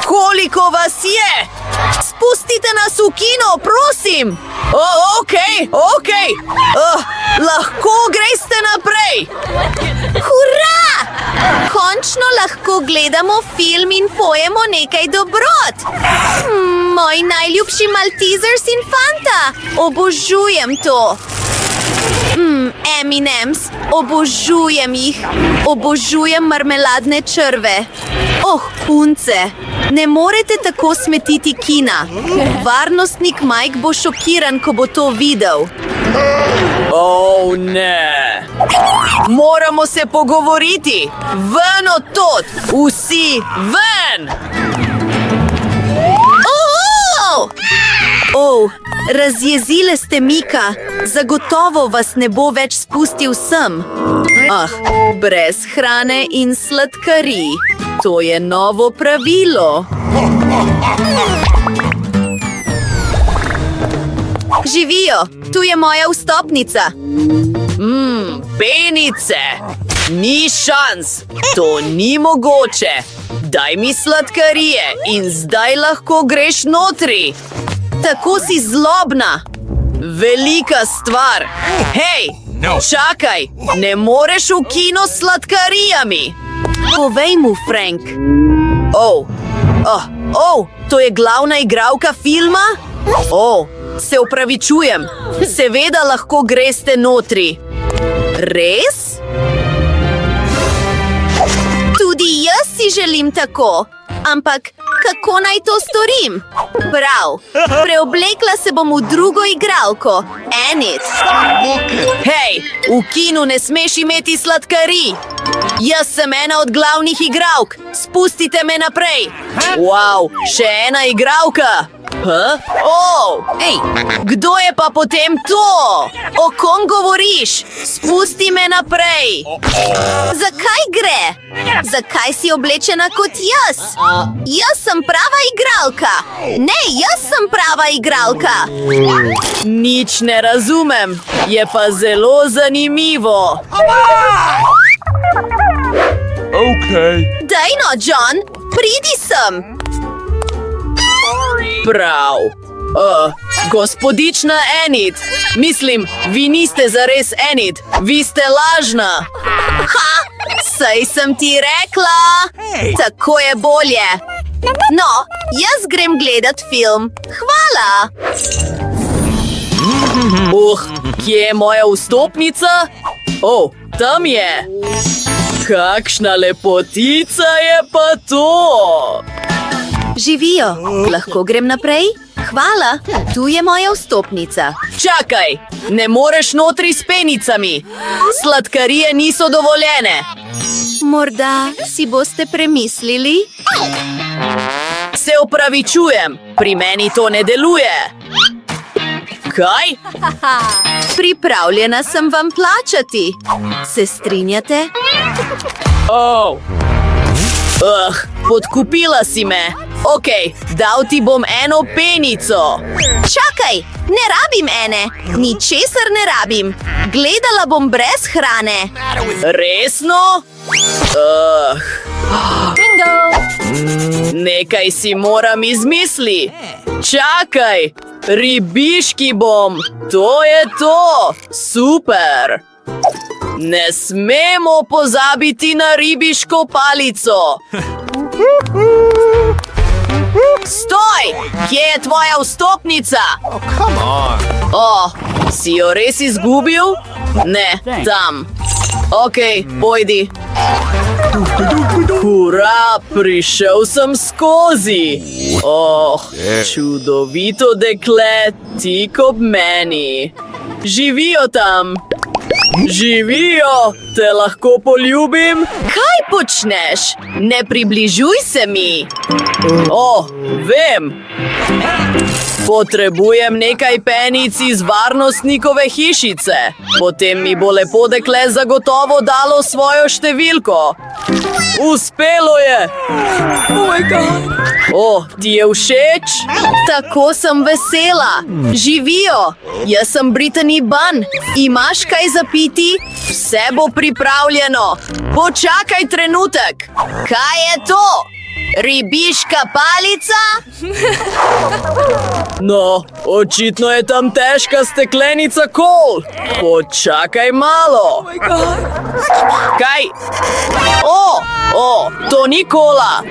Koliko vas je? Spustite nas v kino, prosim! Okej. Lahko greste naprej! Hurra! Končno lahko gledamo film in pojemo nekaj dobrot. Moj najljubši Maltesers in Fanta. Obožujem to. M&M's, obožujem jih. Obožujem marmeladne črve. Punce, ne morete tako smetiti kina. Varnostnik Mike bo šokiran, ko bo to videl. Ne. Moramo se pogovoriti. Ven od tod. Vsi ven! Razjezile ste Mika. Zagotovo vas ne bo več spustil sem. Brez hrane in sladkarij. To je novo pravilo. Živijo, tu je moja vstopnica. Penice! Ni šans! To ni mogoče! Daj mi sladkarije in zdaj lahko greš notri! Tako si zlobna! Velika stvar! Hej! Čakaj! Ne moreš v kino s sladkarijami! Povej mu, Frank. To je glavna igralka filma? Se opravičujem. Seveda lahko greste notri. Res? Tudi jaz si želim tako. Ampak kako naj to storim? Prav, preoblekla se bom v drugo igralko, Enid. Hej, v kinu ne smeš imeti sladkarij. Jaz sem ena od glavnih igralk. Spustite me naprej. Wow, še ena igralka. Kdo je pa potem to? O kom govoriš? Spusti me naprej. Zakaj gre? Zakaj si oblečena kot jaz? Jaz sem prava igralka. Ne, jaz sem prava igralka. Nič ne razumem. Je pa zelo zanimivo. Daj no, John, pridi sem. Prav. Gospodična Enid. Mislim, vi niste zares Enid. Vi ste lažna. Saj sem ti rekla. Tako je bolje. No, jaz grem gledat film. Hvala. Kje je moja vstopnica? Tam je. Kakšna lepotica je pa to? Živijo, lahko grem naprej? Hvala, tu je moja vstopnica. Čakaj, ne moreš notri s penicami. Sladkarije niso dovoljene. Morda si boste premislili? Se opravičujem, pri meni to ne deluje. Kaj? Pripravljena sem vam plačati. Se strinjate? Podkupila si me. Okej, dal ti bom eno penico. Čakaj, ne rabim ene. Ničesar ne rabim. Gledala bom brez hrane. Resno? Nekaj si moram izmisli. Čakaj, ribiški bom. To je to. Super. Ne smemo pozabiti na ribiško palico. Stoj! Kje je tvoja vstopnica? Si jo res izgubil? Ne, tam. Okej, pojdi. Hurra, prišel sem skozi. Čudovito dekle, tik ob meni. Živijo tam. Živijo, te lahko poljubim? Kaj počneš? Ne približuj se mi. Vem. Potrebujem nekaj penic iz varnostnikove hišice. Potem mi bo lepo dekle zagotovo dalo svojo številko. Uspelo je! Ti je všeč? Tako sem vesela. Živijo. Jaz sem Brittany Bunn. Imaš kaj za piti? Vse bo pripravljeno. Počakaj trenutek. Kaj je to? Ribiška palica? No, očitno je tam težka steklenica kol. Počakaj malo. Kaj? To ni kola.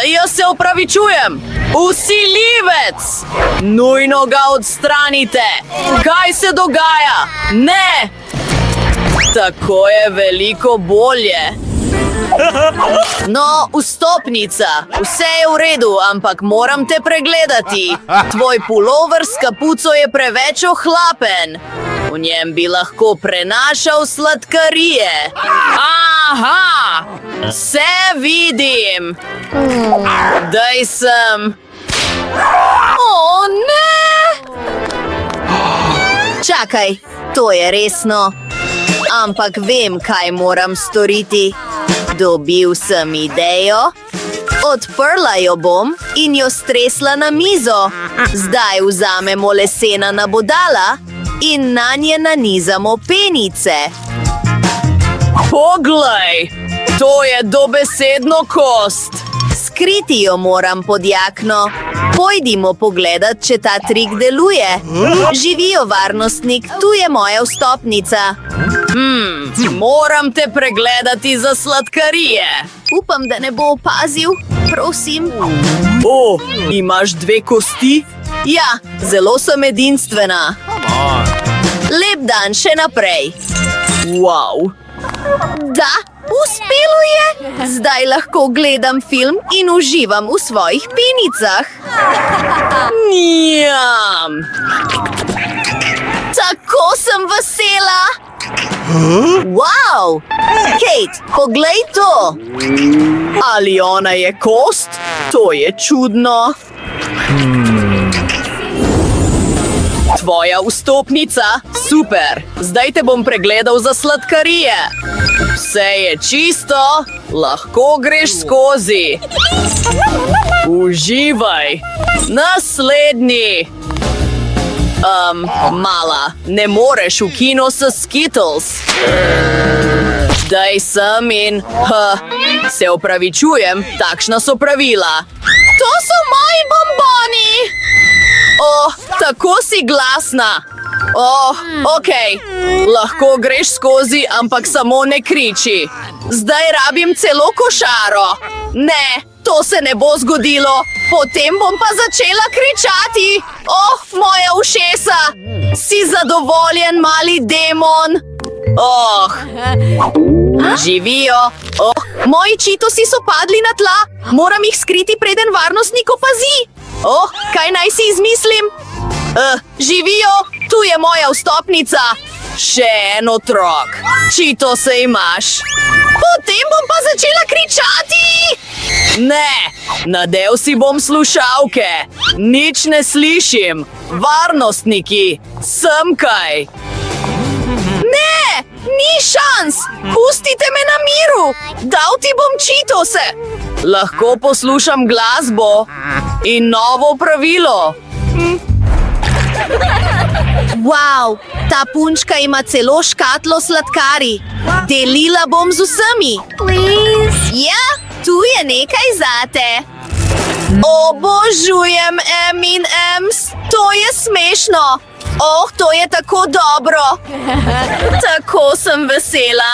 Jaz se opravičujem. Vsiljivec! Nujno ga odstranite. Kaj se dogaja? Ne! Tako je veliko bolje. No, vstopnica. Vse je v redu, ampak moram te pregledati. Tvoj pulover s kapuco je preveč ohlapen. V njem bi lahko prenašal sladkarije. Aha! Vse vidim. Daj sem. O, ne! Čakaj, to je resno. Ampak vem, kaj moram storiti. Dobil sem idejo. Odprla jo bom in jo stresla na mizo. Zdaj vzamemo lesena nabodala in nanje nanizamo penice. Poglej, to je dobesedno kost. Skriti jo moram pod jakno. Pojdimo pogledat, če ta trik deluje. Živijo, varnostnik, tu je moja vstopnica. Moram te pregledati za sladkarije. Upam, da ne bo opazil. Prosim. Imaš 2 kosti? Ja, zelo sem edinstvena. Lep dan še naprej. Wow. Da, uspelo je! Zdaj lahko gledam film in uživam v svojih penicah. Njam! Tako sem vesela! Wow! Kate, poglej to! Ali ona je kost? To je čudno. Tvoja vstopnica? Super! Zdaj te bom pregledal za sladkarije. Vse je čisto, lahko greš skozi. Uživaj! Naslednji! Mala, ne moreš v kino s Skittles. Daj sem in... se opravičujem, takšna so pravila. To so moji bomboni! Tako si glasna. Okej. Lahko greš skozi, ampak samo ne kriči. Zdaj rabim celo košaro. Ne, to se ne bo zgodilo. Potem bom pa začela kričati. Moja ušesa. Si zadovoljen, mali demon? Živijo. Moji čitosi so padli na tla. Moram jih skriti, preden varnostnik opazi. Kaj naj si izmislim? Živijo, tu je moja vstopnica. Še en otrok. Čito se imaš. Potem bom pa začela kričati. Ne, nadel si bom slušalke. Nič ne slišim. Varnostniki, semkaj. Ne, ni šans. Pustite me na miru. Dal ti bom čitose. Lahko poslušam glasbo in novo pravilo. Wow, ta punčka ima celo škatlo sladkari. Delila bom z vsemi. Ja, tu je nekaj zate. Obožujem M&M's. To je smešno. To je tako dobro. Tako sem vesela.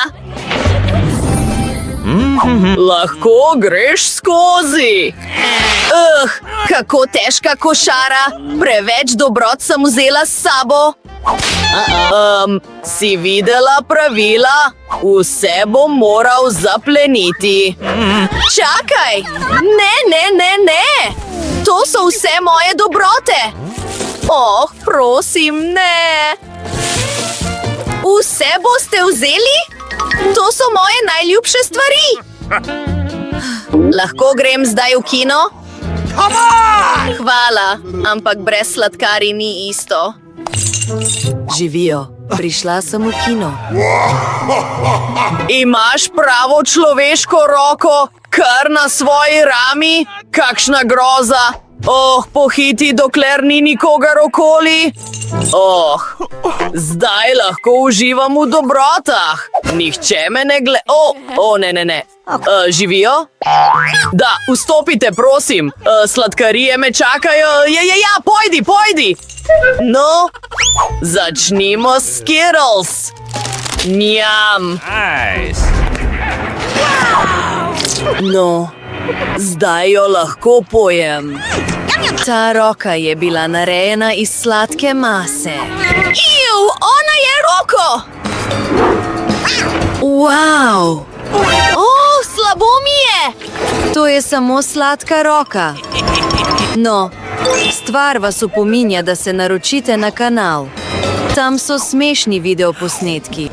Lahko greš skozi. Kako težka košara. Preveč dobrot sem vzela s sabo. Si videla pravila? Vse bom moral zapleniti. Čakaj! Ne! To so vse moje dobrote. Prosim, ne. Vse boste vzeli? To so moje najljubše stvari. Lahko grem zdaj v kino? Hvala, ampak brez sladkari ni isto. Živijo, prišla sem v kino. Imaš pravo človeško roko, kar na svoji rami? Kakšna groza! Pohiti, dokler ni nikogar okoli. Zdaj lahko uživam v dobrotah. Nihče me ne ne. Živijo? Da, vstopite, prosim. Sladkarije me čakajo. Ja, pojdi. No, začnimo s Skittles. Njam. No, zdaj jo lahko pojem. Ta roka je bila narejena iz sladke mase. Ona je roko! Wow! Slabo mi je! To je samo sladka roka. No, stvar vas opominja, da se naročite na kanal. Tam so smešni videoposnetki.